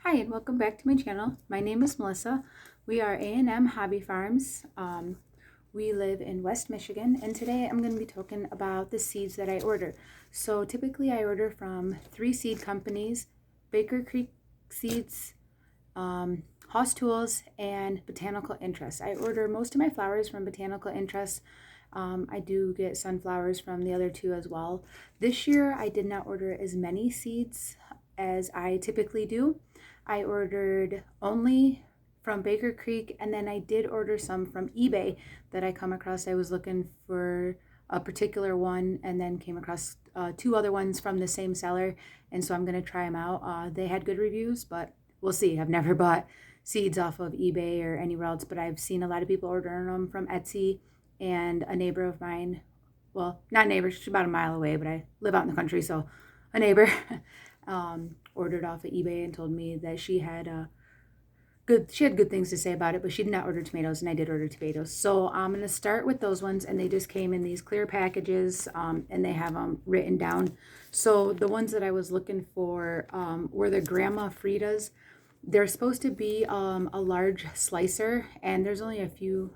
Hi and welcome back to my channel. My name is Melissa. We are A&M Hobby Farms. We live in West Michigan, and today I'm going to be talking about the seeds that I order. So typically I order from 3 seed companies: Baker Creek Seeds, Haas Tools, and Botanical Interest. I order most of my flowers from Botanical Interest. I do get sunflowers from the other two as well. This year I did not order as many seeds as I typically do. I ordered only from Baker Creek, and then I did order some from eBay that I come across. I was looking for a particular one and then came across 2 other ones from the same seller, and so I'm going to try them out. They had good reviews, but we'll see. I've never bought seeds off of eBay or anywhere else, but I've seen a lot of people ordering them from Etsy, and a neighbor of mine, well, not a neighbor, she's about a mile away, but I live out in the country, so a neighbor ordered off of eBay and told me that she had good things to say about it, but she did not order tomatoes, and I did order tomatoes. So I'm going to start with those ones, and they just came in these clear packages, and they have them written down. So the ones that I was looking for were the Grandma Fritas. They're supposed to be a large slicer, and there's only a few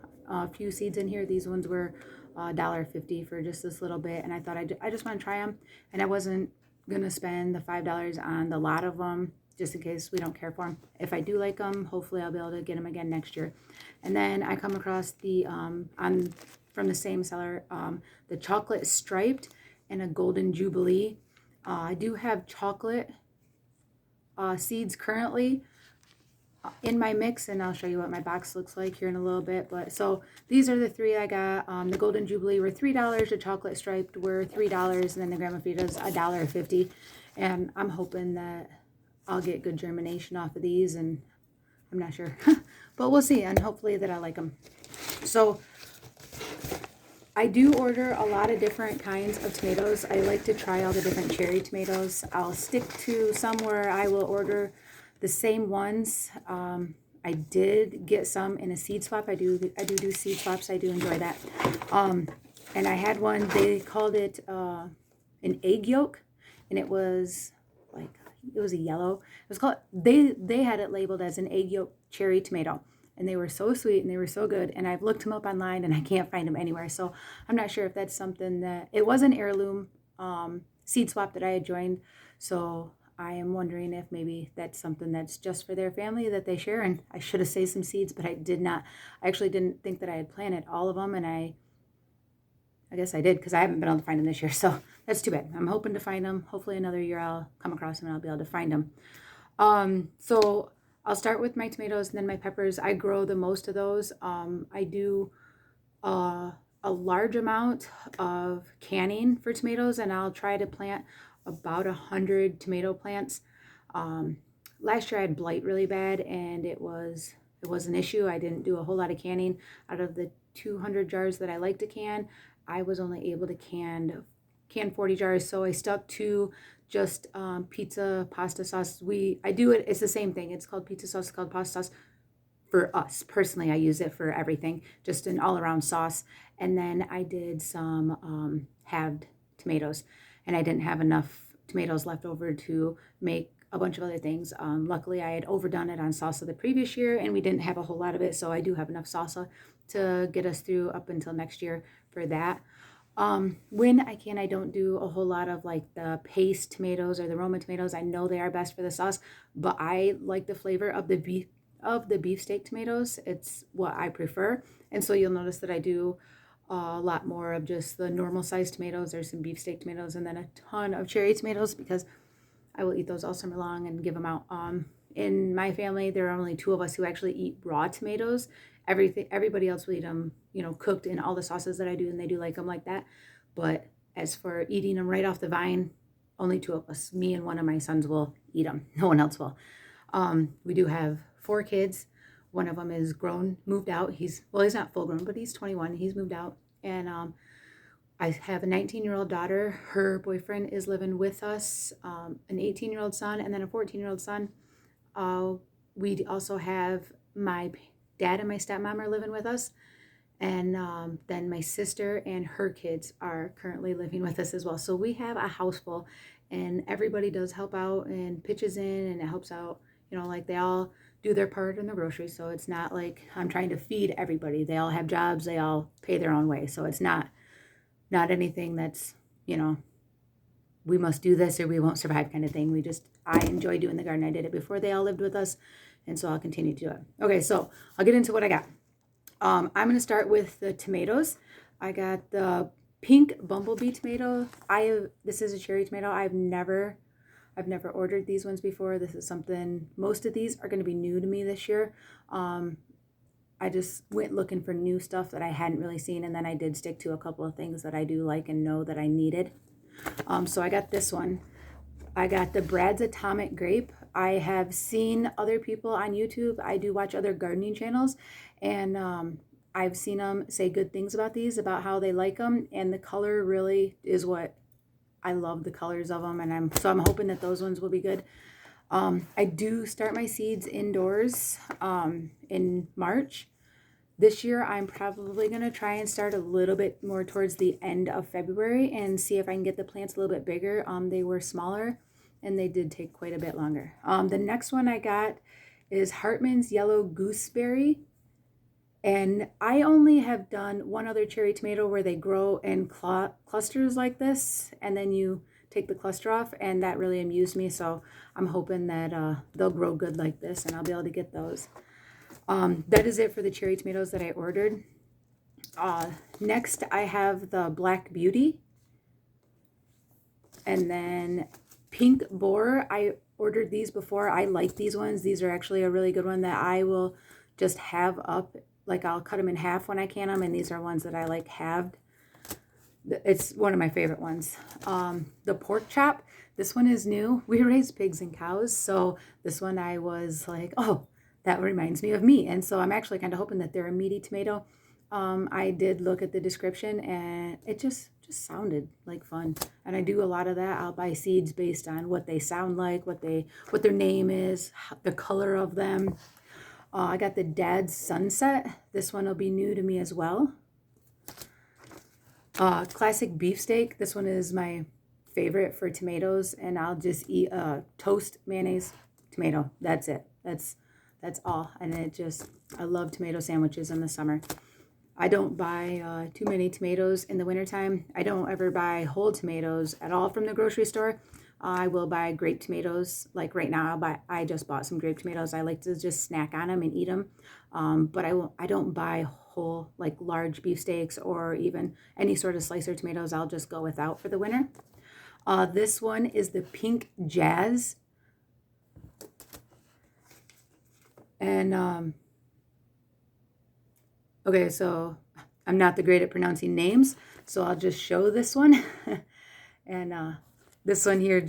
seeds in here. These ones were $1.50 for just this little bit, and I thought I just want to try them, and I wasn't gonna spend the $5 on the lot of them just in case we don't care for them. If I do like them, hopefully I'll be able to get them again next year. And then I come across the from the same seller, the chocolate striped and a golden jubilee. I do have chocolate seeds currently in my mix, and I'll show you what my box looks like here in a little bit. But so these are the 3 I got. The golden jubilee were $3, the chocolate striped were $3, and then the Grandma Fritas $1.50. And I'm hoping that I'll get good germination off of these, and I'm not sure, but we'll see, and hopefully that I like them. So I do order a lot of different kinds of tomatoes. I like to try all the different cherry tomatoes. I'll stick to some where I will order the same ones. I did get some in a seed swap. I do seed swaps. I do enjoy that. And I had one, they called it an egg yolk, and it was like, it was a yellow. It was called, they had it labeled as an egg yolk cherry tomato, and they were so sweet and they were so good, and I've looked them up online and I can't find them anywhere. So I'm not sure if that's something that, it was an heirloom seed swap that I had joined, so I am wondering if maybe that's something that's just for their family that they share. And I should have saved some seeds, but I did not. I actually didn't think that I had planted all of them, and I guess I did, because I haven't been able to find them this year, so that's too bad. I'm hoping to find them. Hopefully another year I'll come across them and I'll be able to find them. So I'll start with my tomatoes and then my peppers. I grow the most of those. I do a large amount of canning for tomatoes, and I'll try to plant about 100 tomato plants. Last year I had blight really bad, and it was an issue. I didn't do a whole lot of canning. Out of the 200 jars that I like to can, I was only able to can 40 jars, so I stuck to just pizza pasta sauce. I do it, it's the same thing. It's called pizza sauce, it's called pasta sauce. For us personally, I use it for everything, just an all-around sauce. And then I did some halved tomatoes, and I didn't have enough tomatoes left over to make a bunch of other things. Luckily, I had overdone it on salsa the previous year, and we didn't have a whole lot of it, so I do have enough salsa to get us through up until next year for that. When I can, I don't do a whole lot of like the paste tomatoes or the Roma tomatoes. I know they are best for the sauce, but I like the flavor of the beefsteak tomatoes. It's what I prefer. And so you'll notice that I do a lot more of just the normal sized tomatoes. There's some beefsteak tomatoes, and then a ton of cherry tomatoes, because I will eat those all summer long and give them out. In my family, there are only 2 of us who actually eat raw tomatoes. Everybody else will eat them, cooked in all the sauces that I do, and they do like them like that. But as for eating them right off the vine, only 2 of us, me and one of my sons, will eat them. No one else will. We do have 4 kids. One of them is grown, moved out. He's not full grown, but he's 21. He's moved out. And I have a 19-year-old daughter. Her boyfriend is living with us, an 18-year-old son, and then a 14-year-old son. We also have my dad and my stepmom are living with us. And then my sister and her kids are currently living with us as well. So we have a house full, and everybody does help out and pitches in, and it helps out, You know, like they all do their part in the grocery. So it's not like I'm trying to feed everybody. They all have jobs. They all pay their own way. So it's not anything that's, you know, we must do this or we won't survive kind of thing. I enjoy doing the garden. I did it before they all lived with us. And so I'll continue to do it. Okay, so I'll get into what I got. I'm going to start with the tomatoes. I got the pink bumblebee tomato. This is a cherry tomato. I've never ordered these ones before. This is something, most of these are going to be new to me this year. I just went looking for new stuff that I hadn't really seen, and then I did stick to a couple of things that I do like and know that I needed. So I got this one. I got the Brad's Atomic Grape. I have seen other people on YouTube. I do watch other gardening channels, and I've seen them say good things about these, about how they like them, and the color really is what I love, the colors of them, and I'm hoping that those ones will be good. I do start my seeds indoors in March. This year, I'm probably going to try and start a little bit more towards the end of February and see if I can get the plants a little bit bigger. They were smaller, and they did take quite a bit longer. The next one I got is Hartman's Yellow Gooseberry. And I only have done one other cherry tomato where they grow in clusters like this, and then you take the cluster off, and that really amused me. So I'm hoping that they'll grow good like this, and I'll be able to get those. That is it for the cherry tomatoes that I ordered. Next, I have the Black Beauty. And then Pink Boar. I ordered these before. I like these ones. These are actually a really good one that I will just have up. Like I'll cut them in half when I can them. And these are ones that I like halved. It's one of my favorite ones. The Pork Chop. This one is new. We raise pigs and cows. So this one I was like, oh, that reminds me of me. And so I'm actually kind of hoping that they're a meaty tomato. I did look at the description, and it just sounded like fun. And I do a lot of that. I'll buy seeds based on what they sound like, what their name is, the color of them. I got the Dad's Sunset. This one will be new to me as well. Classic beefsteak. This one is my favorite for tomatoes, and I'll just eat toast, mayonnaise, tomato. That's it. That's all. And I love tomato sandwiches in the summer. I don't buy too many tomatoes in the wintertime. I don't ever buy whole tomatoes at all from the grocery store. I will buy grape tomatoes. Like right now, I just bought some grape tomatoes. I like to just snack on them and eat them. But I don't buy whole, like large beefsteaks or even any sort of slicer tomatoes. I'll just go without for the winter. This one is the Pink Jazz. And okay, so I'm not the great at pronouncing names, so I'll just show this one. And this one here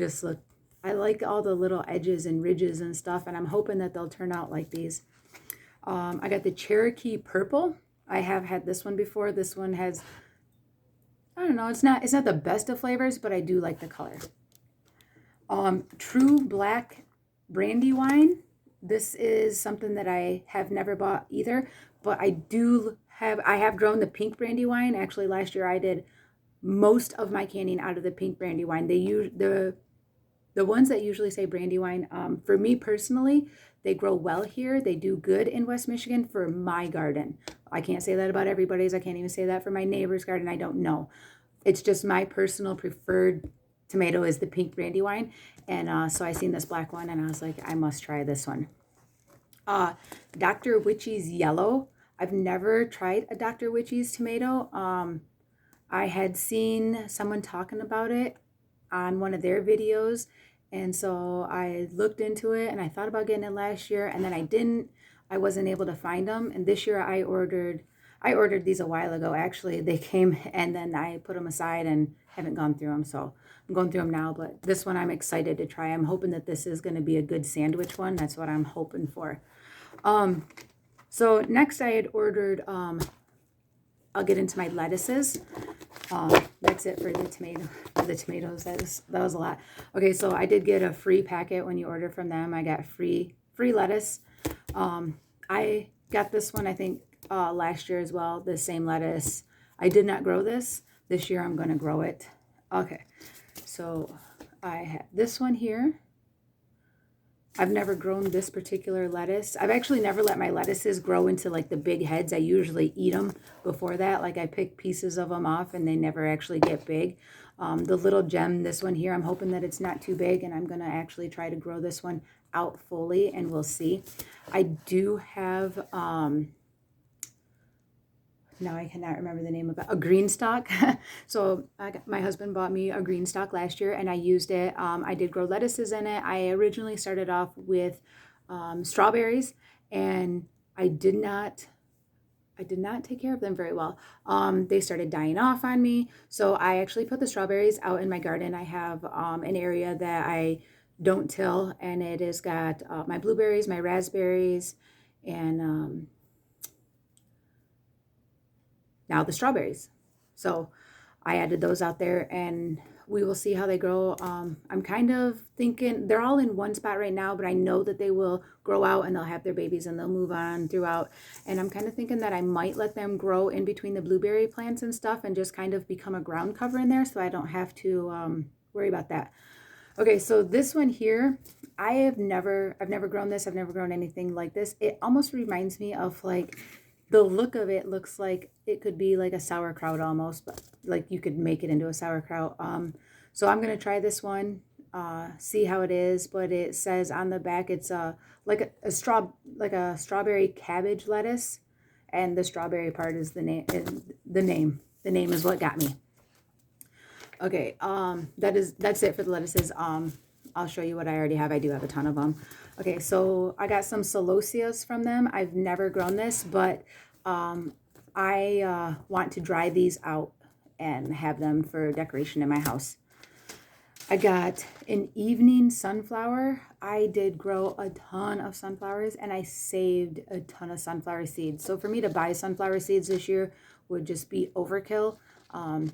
I like all the little edges and ridges and stuff, and I'm hoping that they'll turn out like these. I got the Cherokee Purple. I have had this one before. This one has, I don't know, it's not the best of flavors, but I do like the color. True Black Brandywine. This is something that I have never bought either, but I have grown the pink Brandywine. Actually, last year I did most of my canning out of the pink Brandywine. The ones that usually say Brandywine, for me personally, they grow well here. They do good in West Michigan for my garden. I can't say that about everybody's. I can't even say that for my neighbor's garden. I don't know. It's just my personal preferred tomato is the pink Brandywine. And so I seen this black one, and I was like, I must try this one. Dr. Witchy's Yellow. I've never tried a Dr. Witchy's tomato. I had seen someone talking about it on one of their videos, and so I looked into it, and I thought about getting it last year, and then I wasn't able to find them. And this year I ordered these a while ago. Actually, they came, and then I put them aside and haven't gone through them. So I'm going through them now, but this one I'm excited to try. I'm hoping that this is going to be a good sandwich one. That's what I'm hoping for. So next I had ordered, I'll get into my lettuces. That's it for the tomatoes. That was a lot. Okay, so I did get a free packet when you order from them. I got free lettuce. I got this one, I think, last year as well, the same lettuce. I did not grow this. This year I'm going to grow it. Okay, so I have this one here. I've never grown this particular lettuce. I've actually never let my lettuces grow into like the big heads. I usually eat them before that. Like I pick pieces of them off and they never actually get big. The little gem, this one here, I'm hoping that it's not too big, and I'm going to actually try to grow this one out fully, and we'll see. I do have, now I cannot remember the name of it, a green stalk. So my husband bought me a green stalk last year, and I used it. I did grow lettuces in it. I originally started off with strawberries, and I did not take care of them very well. They started dying off on me. So I actually put the strawberries out in my garden. I have an area that I don't till, and it has got my blueberries, my raspberries, and now the strawberries. So I added those out there, and we will see how they grow. I'm kind of thinking they're all in one spot right now, but I know that they will grow out and they'll have their babies and they'll move on throughout. And I'm kind of thinking that I might let them grow in between the blueberry plants and stuff and just kind of become a ground cover in there so I don't have to worry about that. Okay, so this one here, I've never grown this. I've never grown anything like this. It almost reminds me of like, the look of it looks like it could be like a sauerkraut almost, but like you could make it into a sauerkraut. So I'm going to try this one, see how it is, but it says on the back it's like a strawberry cabbage lettuce, and the strawberry part is the name. The name is what got me. Okay, that's it for the lettuces. I'll show you what I already have. I do have a ton of them. Okay, so I got some celosias from them. I've never grown this, but I want to dry these out and have them for decoration in my house. I got an evening sunflower. I did grow a ton of sunflowers, and I saved a ton of sunflower seeds. So for me to buy sunflower seeds this year would just be overkill.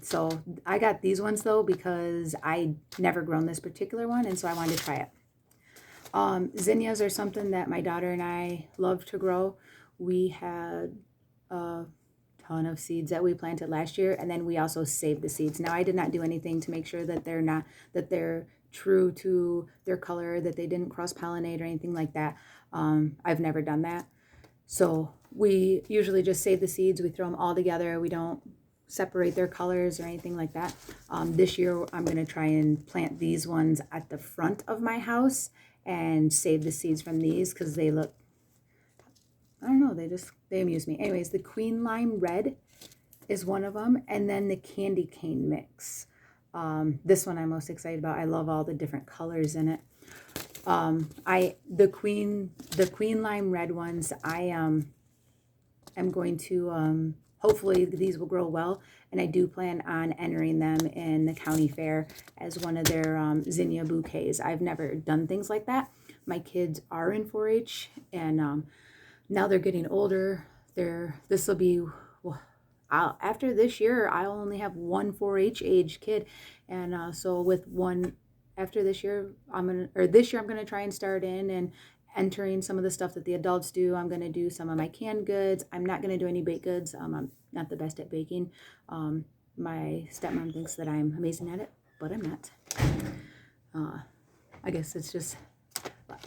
So I got these ones though because I never grown this particular one, and so I wanted to try it. Zinnias are something that my daughter and I love to grow. We had a ton of seeds that we planted last year, and then we also saved the seeds. Now I did not do anything to make sure that they're true to their color, that they didn't cross pollinate or anything like that. I've never done that. So we usually just save the seeds. We throw them all together. We don't separate their colors or anything like that. This year I'm going to try and plant these ones at the front of my house and save the seeds from these because they look, I don't know, they amuse me. Anyways, the Queen Lime Red is one of them, and then the Candy Cane Mix. This one I'm most excited about. I love all the different colors in it. The Queen Lime Red ones, I am going to hopefully these will grow well, and I do plan on entering them in the county fair as one of their zinnia bouquets. I've never done things like that. My kids are in 4-H, and now they're getting older. This will be, well, after this year, I'll only have one 4-H age kid, and so with one after this year, this year I'm gonna try and start in and entering some of the stuff that the adults do. I'm going to do some of my canned goods. I'm not going to do any baked goods. I'm not the best at baking. My stepmom thinks that I'm amazing at it, but I'm not. I guess it's just,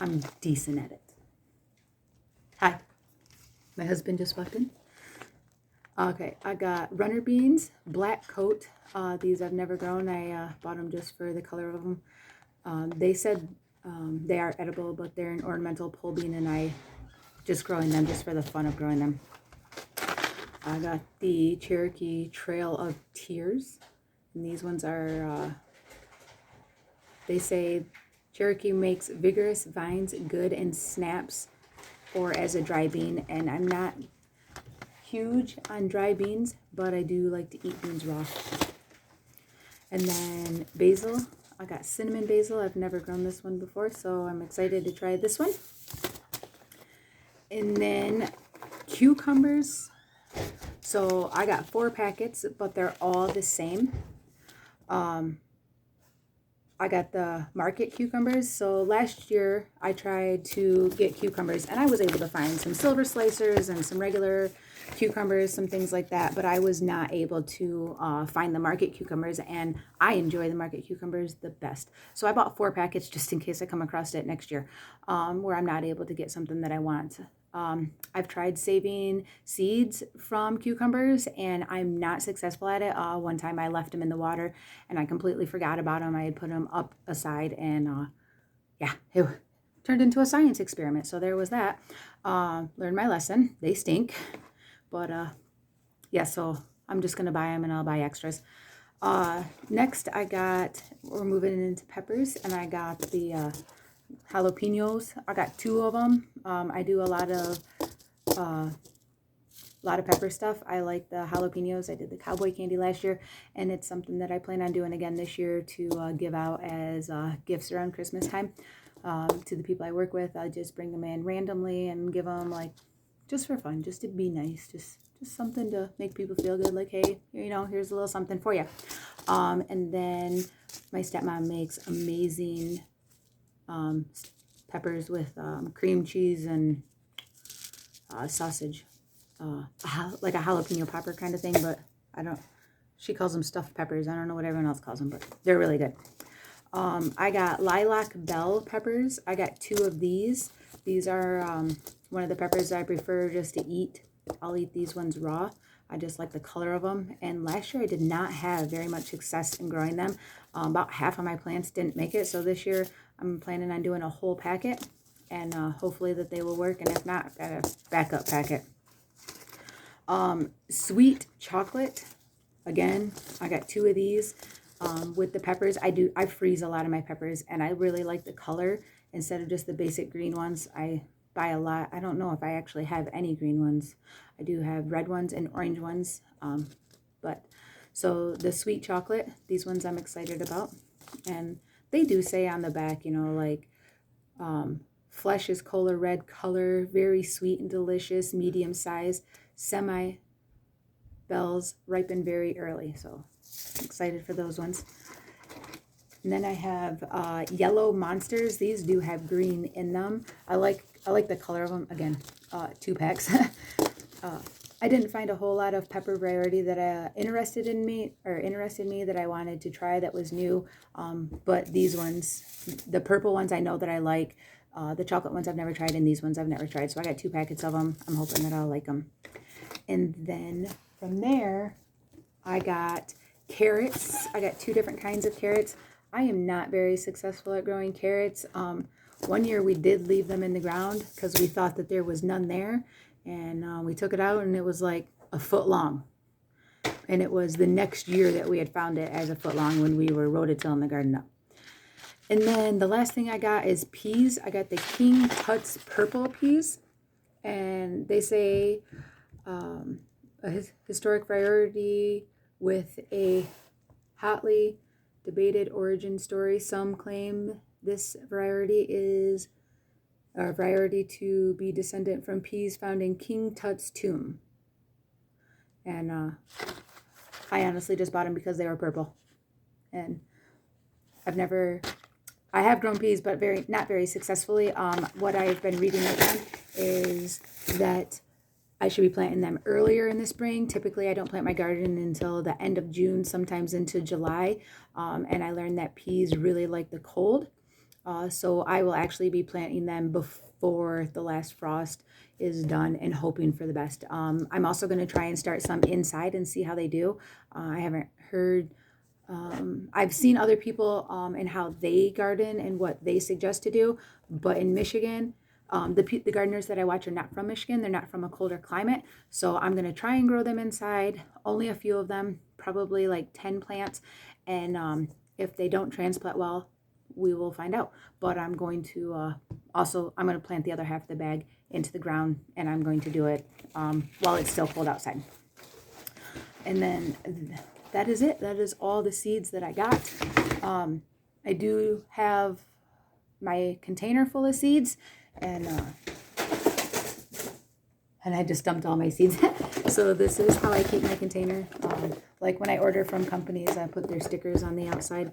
I'm decent at it. Hi. My husband just walked in. Okay, I got runner beans, black coat. These I've never grown. I bought them just for the color of them. They said they are edible, but they're an ornamental pole bean, and I just growing them just for the fun of growing them. I got the Cherokee Trail of Tears, and these ones are, they say Cherokee makes vigorous vines good and snaps or as a dry bean, and I'm not huge on dry beans, but I do like to eat beans raw. And then basil. I got cinnamon basil. I've never grown this one before, so I'm excited to try this one. And then cucumbers. So I got 4 packets, but they're all the same. I got the market cucumbers. So last year I tried to get cucumbers and I was able to find some silver slicers and some regular cucumbers, some things like that, but I was not able to find the market cucumbers, and I enjoy the market cucumbers the best. So I bought 4 packets just in case I come across it next year where I'm not able to get something that I want. I've tried saving seeds from cucumbers and I'm not successful at it. One time I left them in the water and I completely forgot about them. I had put them up aside and yeah, it turned into a science experiment. So there was that. Learned my lesson. They stink. But yeah, so I'm just going to buy them and I'll buy extras. Next we're moving into peppers, and I got the jalapenos. I got 2 of them. I do a lot of pepper stuff. I like the jalapenos. I did the cowboy candy last year, and it's something that I plan on doing again this year to give out as gifts around Christmas time to the people I work with. I just bring them in randomly and give them like just for fun, just to be nice, just something to make people feel good, like, hey, here's a little something for you. And then my stepmom makes amazing peppers with cream cheese and sausage, like a jalapeno popper kind of thing, but she calls them stuffed peppers. I don't know what everyone else calls them, but they're really good. I got lilac bell peppers. I got 2 of these. These are one of the peppers that I prefer just to eat. I'll eat these ones raw. I just like the color of them. And last year I did not have very much success in growing them. About half of my plants didn't make it. So this year I'm planning on doing a whole packet. And hopefully that they will work. And if not, I've got a backup packet. Sweet chocolate. Again, I got 2 of these. With the peppers, I freeze a lot of my peppers. And I really like the color. Instead of just the basic green ones, I buy a lot. I don't know if I actually have any green ones. I do have red ones and orange ones. So the sweet chocolate, these ones I'm excited about. And they do say on the back, flesh is color red color, very sweet and delicious, medium size, semi bells, ripen very early. So I'm excited for those ones. And then I have yellow monsters. These do have green in them. I like the color of them. Again, 2 packs. I didn't find a whole lot of pepper variety that interested me that I wanted to try that was new. But these ones, the purple ones, I know that I like. The chocolate ones I've never tried, and these ones I've never tried. So I got 2 packets of them. I'm hoping that I'll like them. And then from there, I got carrots. I got 2 different kinds of carrots. I am not very successful at growing carrots. One year we did leave them in the ground because we thought that there was none there. And we took it out and it was like a foot long. And it was the next year that we had found it as a foot long when we were rototilling the garden up. And then the last thing I got is peas. I got the King Tut's purple peas. And they say a historic variety with a hotly debated origin story. Some claim this variety is a variety to be descendant from peas found in King Tut's tomb. And I honestly just bought them because they were purple. And I have grown peas, but not very successfully. What I've been reading up on is that I should be planting them earlier in the spring. Typically, I don't plant my garden until the end of June, sometimes into July. And I learned that peas really like the cold. So I will actually be planting them before the last frost is done and hoping for the best. I'm also going to try and start some inside and see how they do. I haven't heard... I've seen other people and how they garden and what they suggest to do. But in Michigan... the gardeners that I watch are not from Michigan. They're not from a colder climate. So I'm going to try and grow them inside. Only a few of them, probably like 10 plants. And if they don't transplant well, we will find out. But I'm going to I'm going to plant the other half of the bag into the ground. And I'm going to do it while it's still cold outside. And then that is it. That is all the seeds that I got. I do have my container full of seeds. And I just dumped all my seeds. So this is how I keep my container. Like when I order from companies, I put their stickers on the outside.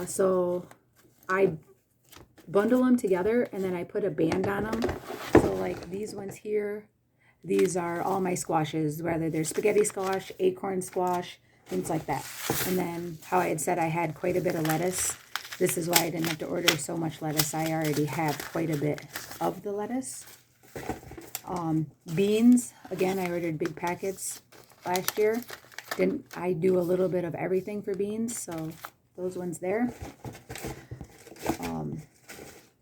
So I bundle them together and then I put a band on them. So like these ones here, these are all my squashes, whether they're spaghetti squash, acorn squash, things like that. And then how I had said I had quite a bit of lettuce. This is why I didn't have to order so much lettuce. I already have quite a bit of the lettuce. Beans, again, I ordered big packets last year. I do a little bit of everything for beans, so those ones there.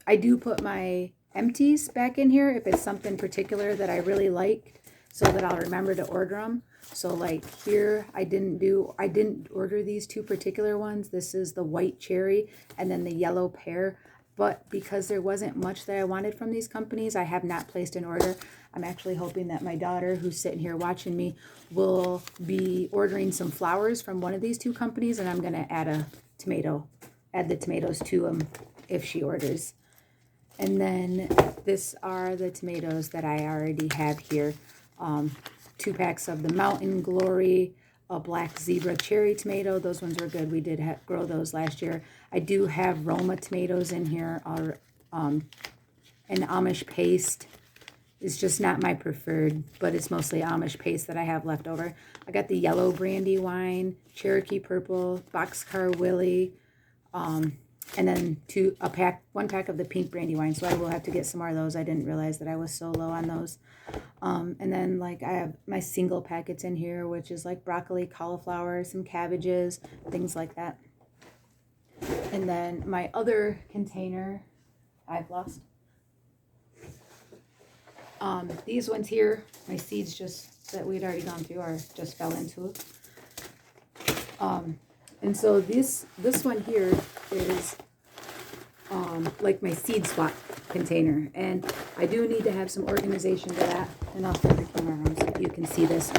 I do put my empties back in here if it's something particular that I really like, so that I'll remember to order them. So like here, I didn't order these two particular ones. This is the white cherry and then the yellow pear. But because there wasn't much that I wanted from these companies, I have not placed an order. I'm actually hoping that my daughter, who's sitting here watching me, will be ordering some flowers from one of these two companies, and I'm going to add the tomatoes to them if she orders. And then this are the tomatoes that I already have here. 2 packs of the Mountain Glory, a black zebra cherry tomato. Those ones were good. We did grow those last year. I do have Roma tomatoes in here, or an Amish paste. It's just not my preferred, but it's mostly Amish paste that I have left over. I got the yellow Brandywine, Cherokee purple, Boxcar Willie, and then one pack of the pink Brandywine. So I will have to get some more of those. I didn't realize that I was so low on those. And then like I have my single packets in here, which is like broccoli, cauliflower, some cabbages, things like that. And then my other container, I've lost. These ones here, my seeds that we'd already gone through or just fell into it. And so this one here is like my seed swap container, and I do need to have some organization to that, and I'll flip the camera around so that you can see this.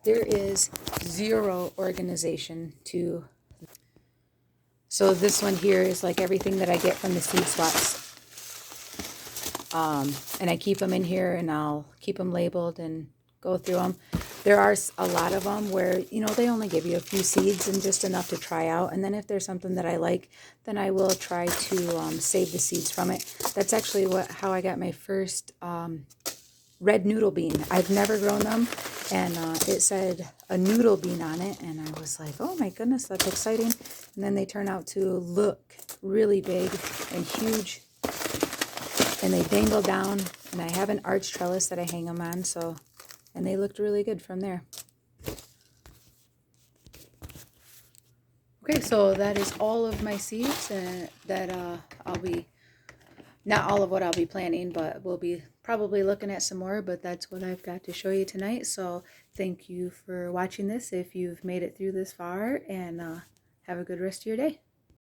There is zero organization to, so this one here is like everything that I get from the seed swaps. And I keep them in here, and I'll keep them labeled and go through them. There are a lot of them where, they only give you a few seeds and just enough to try out. And then if there's something that I like, then I will try to save the seeds from it. That's actually how I got my first red noodle bean. I've never grown them, and it said a noodle bean on it, and I was like, oh my goodness, that's exciting. And then they turn out to look really big and huge, and they dangle down, and I have an arch trellis that I hang them on, and they looked really good from there. Okay, so that is all of my seeds that I'll be, not all of what I'll be planting, but we'll be probably looking at some more, but that's what I've got to show you tonight. So thank you for watching this if you've made it through this far, and have a good rest of your day.